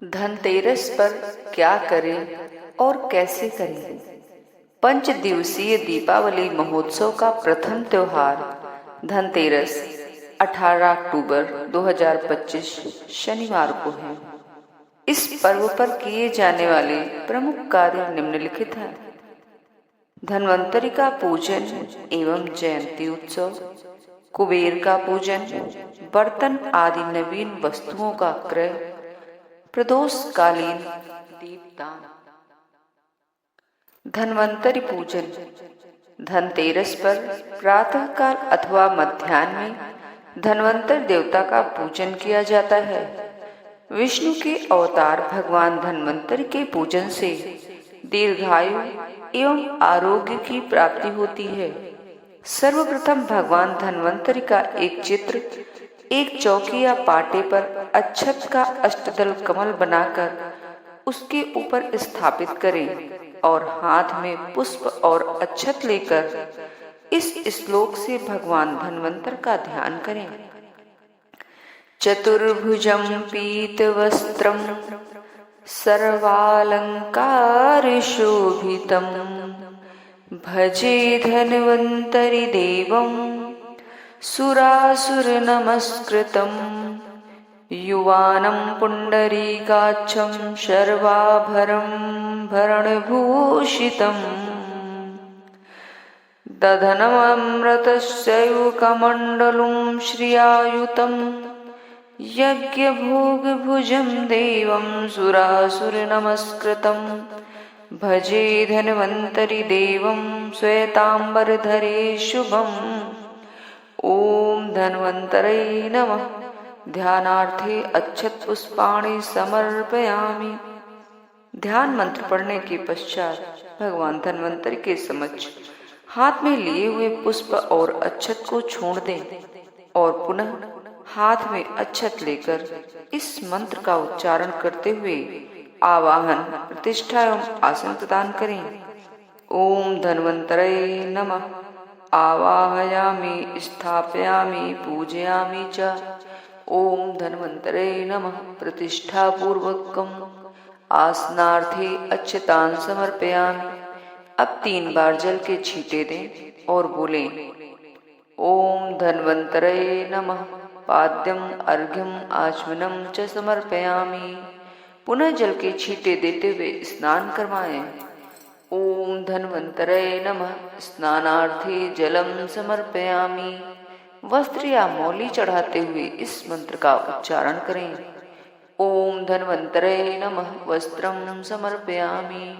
धनतेरस पर क्या करें और कैसे करें। पंच दिवसीय दीपावली महोत्सव का प्रथम त्योहार धनतेरस 18 अक्टूबर 2025 शनिवार को है। इस पर्व पर किए जाने वाले प्रमुख कार्य निम्नलिखित हैं। धन्वंतरि का पूजन एवं जयंती उत्सव, कुबेर का पूजन, बर्तन आदि नवीन वस्तुओं का क्रय, प्रदोषकालीन दीपदान। धन्वंतरि पूजन। धनतेरस पर प्रातःकाल अथवा मध्याह्न में धन्वंतर देवता का पूजन किया जाता है। विष्णु के अवतार भगवान धन्वंतरि के पूजन से दीर्घायु एवं आरोग्य की प्राप्ति होती है। सर्वप्रथम भगवान धन्वंतरि का एक चित्र एक चौकी या पाटे पर अक्षत का अष्टदल कमल बनाकर उसके ऊपर स्थापित करें और हाथ में पुष्प और अक्षत लेकर इस श्लोक से भगवान धन्वंतर का ध्यान करें। चतुर्भुजं पीतवस्त्रं सर्वालंकारशोभितं भजे धन्वंतरि देवं सुरासुरनमस्कृतं युवानं पुण्डरीकाक्षं शर्वाभरं भरणभूषितं दधनममृतस्यैकमण्डलं श्रियायुतं यज्ञभोगभुजं देवं सुरासुरनमस्कृतं भजे धन्वंतरि देवं श्वेतांबरधरे शुभम्। ओम धन्वंतरे नमः। ध्यानार्थे अक्षत पुष्पाणि समर्पयामि। ध्यान मंत्र पढ़ने के पश्चात भगवान धन्वंतरि के समक्ष हाथ में लिए हुए पुष्प और अक्षत को छोड़ दें और पुनः हाथ में अक्षत लेकर इस मंत्र का उच्चारण करते हुए आवाहन, प्रतिष्ठा एवं आसन प्रदान करें। ओम धन्वंतरे नमः। आवाहयामि, स्थापयामि, पूजयामि च। ओम धन्वंतरे नमः। प्रतिष्ठा पूर्वकम आसनार्थे अक्षतान समर्पयामि। अब 3 बार जल के छींटे दें और बोलें ओम धन्वंतरे नमः। पाद्यम अर्घ्यम आचमनम च समर्पयामि। पुनः जल के छींटे देते हुए स्नान करवाएं। ओम धन्वंतरे नमः। स्नानार्थे जलम समर्पयामि। वस्त्र या मौली चढ़ाते हुए इस मंत्र का उच्चारण करें। ओम धन्वंतरे नमः। वस्त्रम समर्पयामि।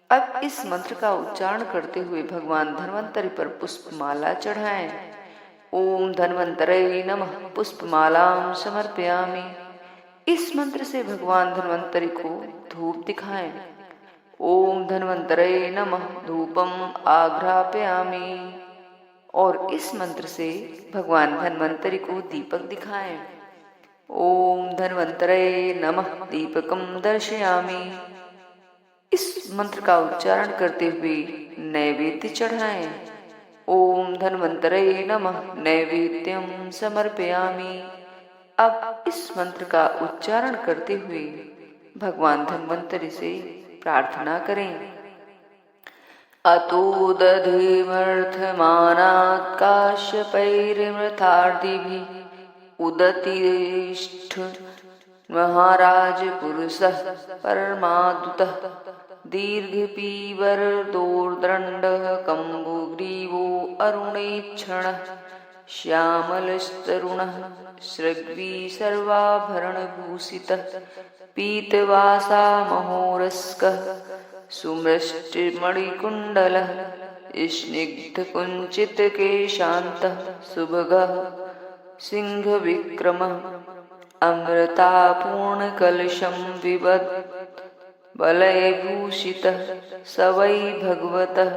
अब इस मंत्र का उच्चारण करते हुए भगवान धन्वंतरि पर पुष्पमाला चढ़ाएं। ओम धन्वंतरे नमः। पुष्पमालां समर्पयामि। इस मंत्र से भगवान धन्वंतरि को धूप दिखाएं। ओम धन्वंतरे नमः। धूपम आघ्रापयामि। और इस मंत्र से भगवान धन्वंतरि को दीपक दिखाएं। ओम धन्वंतरे नमः। दीपकम दर्शयामि। इस मंत्र का उच्चारण करते हुए नैवेद्य चढ़ाएं। ओम धन्वंतरे नमः। नैवेद्यम समर्पयामि। अब इस मंत्र का उच्चारण करते हुए भगवान धन्वंतरि से प्रार्थना करें। अतो दधिमर्थमानात् काश्यपैर्मृथार्दिभिः उदतिष्ठ महाराज पुरुषः परमाद्भुतः दीर्घपीवरदोर्दण्डः कम्बुग्रीवो अरुणेक्षणः श्यामलस्तरुणः सृग्वी सर्वाभरणभूषितः पीतवासा महोरस्कः सुमृष्टिमणिकुण्डलः स्निग्धकुञ्चितकेशान्तः सुभगः सिंहविक्रमः अमृतापूर्णकलशं पिबत् वलयभूषितः स वै भगवतः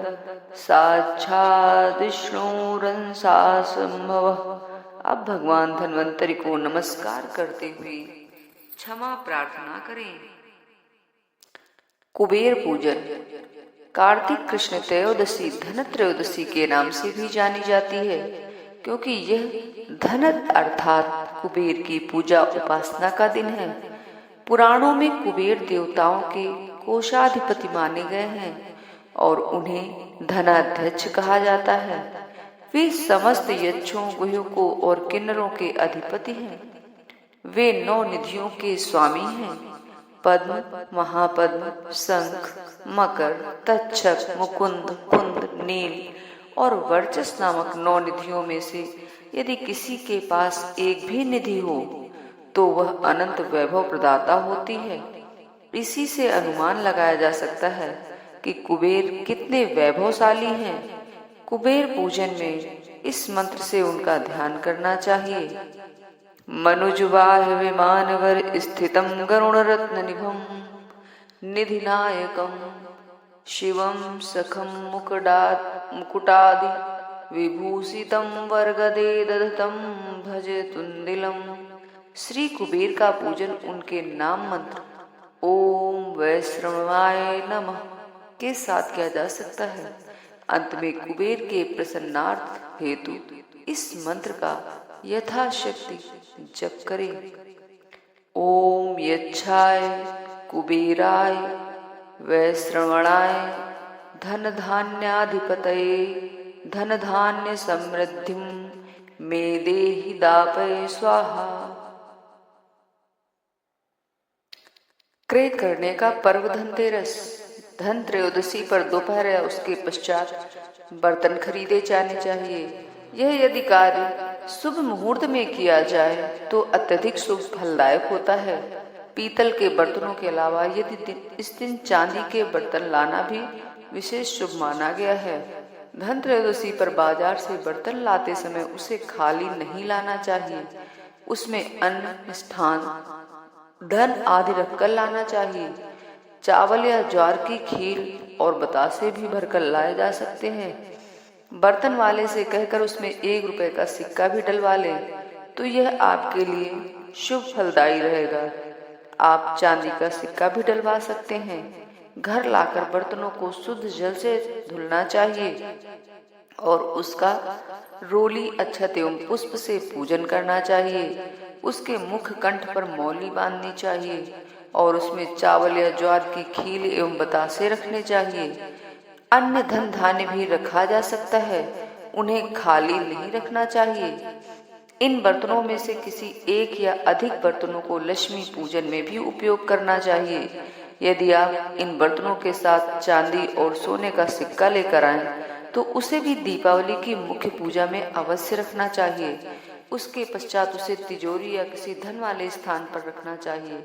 साक्षाद्विष्णुरंसासंभवः। अब भगवान धन्वंतरि को नमस्कार करते हुए क्षमा प्रार्थना करें। कुबेर पूजन। कार्तिक कृष्ण त्रयोदशी धनत्रयोदशी के नाम से भी जानी जाती है, क्योंकि यह धनत अर्थात कुबेर की पूजा उपासना का दिन है। पुराणों में कुबेर देवताओं के कोषाधिपति माने गए हैं और उन्हें धनाध्यक्ष कहा जाता है। वे समस्त यक्षों, गुह्यकों और किन्नरों के अधिपति हैं। वे 9 निधियों के स्वामी हैं। पद्म, महापद्म, शंख, मकर, तक्षक, मुकुंद, कुंद, नील और वर्चस नामक 9 निधियों में से यदि किसी के पास एक भी निधि हो तो वह अनंत वैभव प्रदाता होती है। इसी से अनुमान लगाया जा सकता है कि कुबेर कितने वैभवशाली हैं। कुबेर पूजन में इस मंत्र से उनका ध्यान करना चाहिए। मनुजवाह विमानवर स्थितम गरुण रत्न निभम निधिनायकम शिवम सखम मुकुटादि विभूषितम वर्गदे दधतम भज तुंदिलम। श्री कुबेर का पूजन उनके नाम मंत्र ओम वैश्रवाय नमः के साथ किया जा सकता है। अंत में कुबेर के प्रसन्नार्थ हेतु इस मंत्र का यथाशक्ति जप करें। ओम यच्छाय कुबेराय वैश्रवणाय धन धान्याधिपतये धन धान्य समृद्धिम मे देहि दापय स्वाहा। क्रय करने का पर्व धनतेरस। धन त्रयोदशी पर दोपहर या उसके पश्चात बर्तन खरीदे जाने चाहिए। यह यदि कार्य शुभ मुहूर्त में किया जाए तो अत्यधिक शुभ फलदायक होता है। पीतल के बर्तनों के अलावा यदि इस दिन चांदी के बर्तन लाना भी विशेष शुभ माना गया है। धन त्रयोदशी पर बाजार से बर्तन लाते समय उसे खाली नहीं लाना चाहिए। उसमें अन्न, मिष्ठान, धन आदि रखकर लाना चाहिए। चावल या ज्वार की खीर और बतासे भी भरकर लाए जा सकते हैं। बर्तन वाले से कहकर उसमें 1 रुपए का सिक्का भी डलवा लें तो यह आपके लिए शुभ फलदायी रहेगा। आप चांदी का सिक्का भी डलवा सकते हैं। घर लाकर बर्तनों को शुद्ध जल से धुलना चाहिए और उसका रोली, अक्षत एवं पुष्प से पूजन करना चाहिए। उसके मुख कंठ पर मौली बांधनी चाहिए और उसमें चावल या ज्वार की खील एवं बतासे रखने चाहिए। अन्य धन धान्य भी रखा जा सकता है, उन्हें खाली नहीं रखना चाहिए। इन बर्तनों में से किसी एक या अधिक बर्तनों को लक्ष्मी पूजन में भी उपयोग करना चाहिए। यदि आप इन बर्तनों के साथ चांदी और सोने का सिक्का लेकर आएं तो उसे भी दीपावली की मुख्य पूजा में अवश्य रखना चाहिए। उसके पश्चात उसे तिजोरी या किसी धन वाले स्थान पर रखना चाहिए।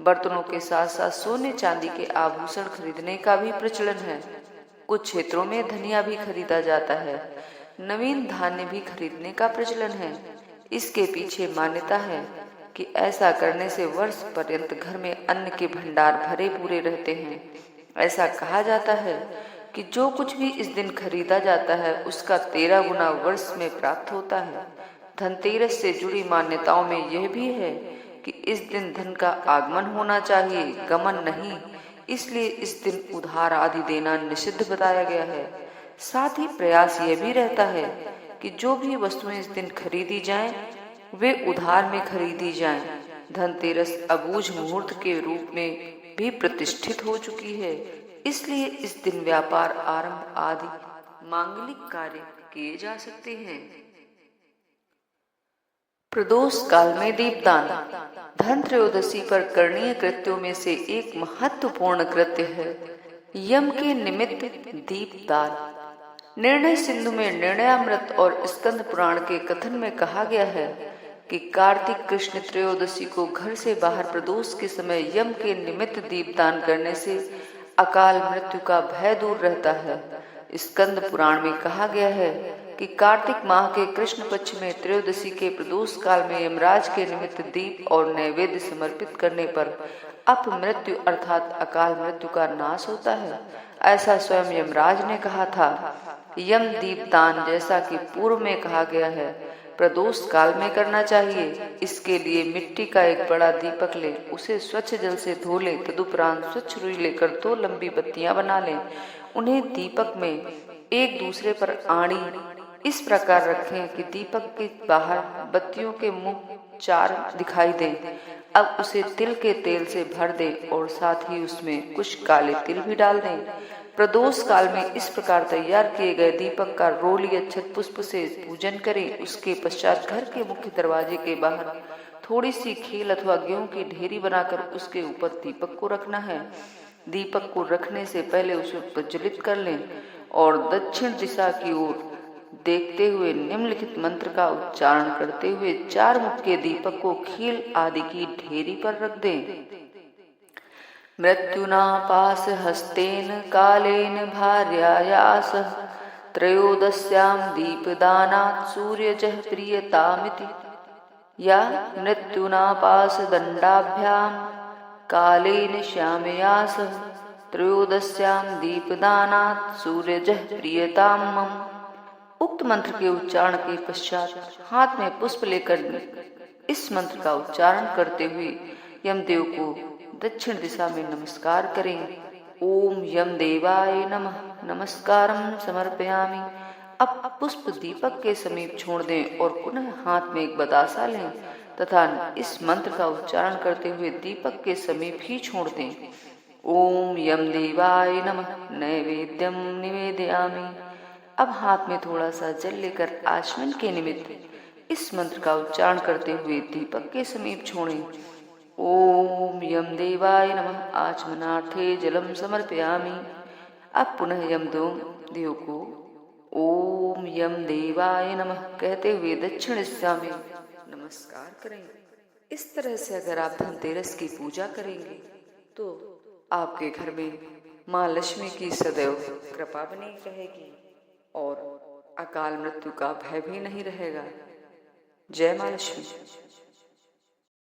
बर्तनों के साथ साथ सोने चांदी के आभूषण खरीदने का भी प्रचलन है। कुछ क्षेत्रों में धनिया भी खरीदा जाता है। नवीन धान्य भी खरीदने का प्रचलन है। इसके पीछे मान्यता है कि ऐसा करने से वर्ष पर्यंत घर में अन्न के भंडार भरे पूरे रहते हैं। ऐसा कहा जाता है कि जो कुछ भी इस दिन खरीदा जाता है उसका 13 गुना वर्ष में प्राप्त होता है। धनतेरस से जुड़ी मान्यताओं में यह भी है कि इस दिन धन का आगमन होना चाहिए, गमन नहीं। इसलिए इस दिन उधार आदि देना निषिद्ध बताया गया है। साथ ही प्रयास यह भी रहता है कि जो भी वस्तुएं इस दिन खरीदी जाएं, वे उधार में खरीदी जाएं। धनतेरस अबूझ मुहूर्त के रूप में भी प्रतिष्ठित हो चुकी है। इसलिए इस दिन व्यापार आरंभ आदि मांगलिक कार्य किए जा सकते हैं। प्रदोष काल में दीपदान। धन त्रयोदशी पर करणीय कृत्यों में से एक महत्वपूर्ण कृत्य है यम के निमित्त दीपदान। निर्णय सिंधु में निर्णयामृत और स्कंद पुराण के कथन में कहा गया है कि कार्तिक कृष्ण त्रयोदशी को घर से बाहर प्रदोष के समय यम के निमित्त दीपदान करने से अकाल मृत्यु का भय दूर रहता है। स्कंद पुराण में कहा गया है कि कार्तिक माह के कृष्ण पक्ष में त्रयोदशी के प्रदोष काल में यमराज के निमित्त दीप और नैवेद्य समर्पित करने पर अपमृत्यु अर्थात अकाल मृत्यु का नाश होता है। ऐसा स्वयं यमराज ने कहा था। यम दीपदान जैसा कि पूर्व में कहा गया है प्रदोष काल में करना चाहिए। इसके लिए मिट्टी का एक बड़ा दीपक लें, उसे स्वच्छ जल से धो लें, तदुपरांत स्वच्छ रुई लेकर 2 लंबी बत्तियां बना लें। उन्हें दीपक में एक दूसरे पर आड़ी इस प्रकार रखें कि दीपक के बाहर बत्तियों के मुख 4 दिखाई दे। अब उसे तिल के तेल से भर दे और साथ ही उसमें कुछ काले तिल भी डाल दें। प्रदोष काल में इस प्रकार तैयार किए गए दीपक का रोल या अक्षत पुष्प से पूजन करें। उसके पश्चात घर के मुख्य दरवाजे के बाहर थोड़ी सी खील अथवा गेहूं की ढेरी बनाकर उसके ऊपर दीपक को रखना है। दीपक को रखने से पहले उसे प्रज्वलित कर लें और दक्षिण दिशा की ओर देखते हुए निम्नलिखित मंत्र का उच्चारण करते हुए 4 मुख के दीपक को खील आदि की ढेरी पर रख दें। मृत्युना पास हस्तेन कालेन भार्यायास त्रयोदश्यां दीपदानात् सूर्यजः प्रीयतामिति। या मृत्युना पास दंडाभ्याम कालेन श्यामयास त्रयोदश्यां दीपदानात् सूर्यजः प्रीयताम मम। उक्त मंत्र के उच्चारण के पश्चात हाथ में पुष्प लेकर इस मंत्र का उच्चारण करते हुए यमदेव को दक्षिण दिशा में नमस्कार करें। ओम यम देवाय नमः नमस्कारम समर्पयामि। अब पुष्प दीपक के समीप छोड़ दें और पुनः हाथ में एक बतासा लें तथा इस मंत्र का उच्चारण करते हुए दीपक के समीप ही छोड़ दें। ओम यम देवाय नमः नैवेद्यम निवेदयामि। अब हाथ में थोड़ा सा जल लेकर आचमन के निमित्त इस मंत्र का उच्चारण करते हुए दीपक के समीप छोड़ें। ओम यम देवाय नमः आचमनार्थे जलम समर्पयामि। अब पुनः यमदेव को ओम यम देवाय नमः कहते हुए दक्षिण दिशा में नमस्कार करें। इस तरह से अगर आप धनतेरस की पूजा करेंगे तो आपके घर में माँ लक्ष्मी की सदैव कृपा बनी रहेगी और अकाल मृत्यु का भय भी नहीं रहेगा। जय माँ लक्ष्मी।